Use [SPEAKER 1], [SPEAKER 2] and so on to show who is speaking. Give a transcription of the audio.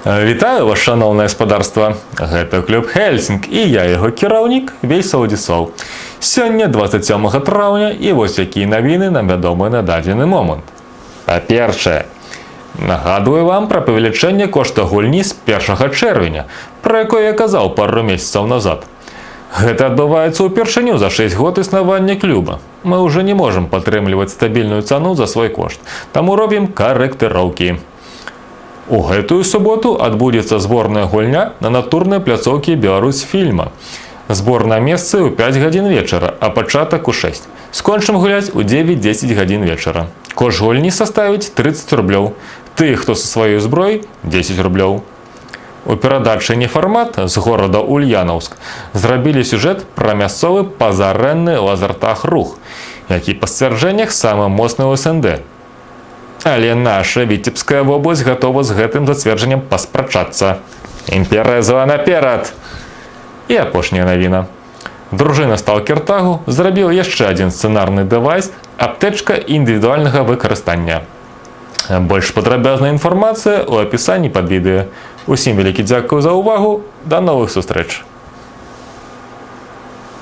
[SPEAKER 1] Вітаю вас, шановне господарство! Гэта клуб Хельсінг і я яго кіраўнік Вейсаў Одзісоў. Сёння 27 траўня і вось якія навіны нам вядомыя на дадзены момант. Па-першае, нагадваю вам пра павелічэнне кошта гульні з 1 чэрвеня, пра якое я казаў пару месяцаў назад. Гэта адбываецца ўпершыню за 6 год існавання клуба. Мы ўжо не можам падтрымліваць стабільную цану за свой кошт, таму робім карэктыроўкі. У гэтую суботу адбудзецца зборная гульня на натурнай пляцоўкі Беларусьфільма. Збор на месцы ў 5 гадзін вечара, а пачатак у 6. Скончым гуляць у 9-10 гадзін вечара. Кошт гульні составіць 30 рублёў. Тых, хто са сваёй зброяй, 10 рублёў. У перадачы «Неформат» з горада Ульянаўск зрабілі сюжэт пра мясцовы пазарэнны лазертаг рух, які па сцвярджэннях самы моцны ў СНД. Але наша Віцебская вобласць гатова з гэтым зацверджаннем паспрачацца. Імперыя зла наперад! І апошняя навіна. Дружына сталкер-тагу зрабіла яшчэ адзін сцэнарны дэвайс «Аптэчка індывідуальнага выкарыстання». Больш падрабязная інфармацыя ў апісанні пад відэа. Усім вялікі дзякую за ўвагу. Да новых сустрэч!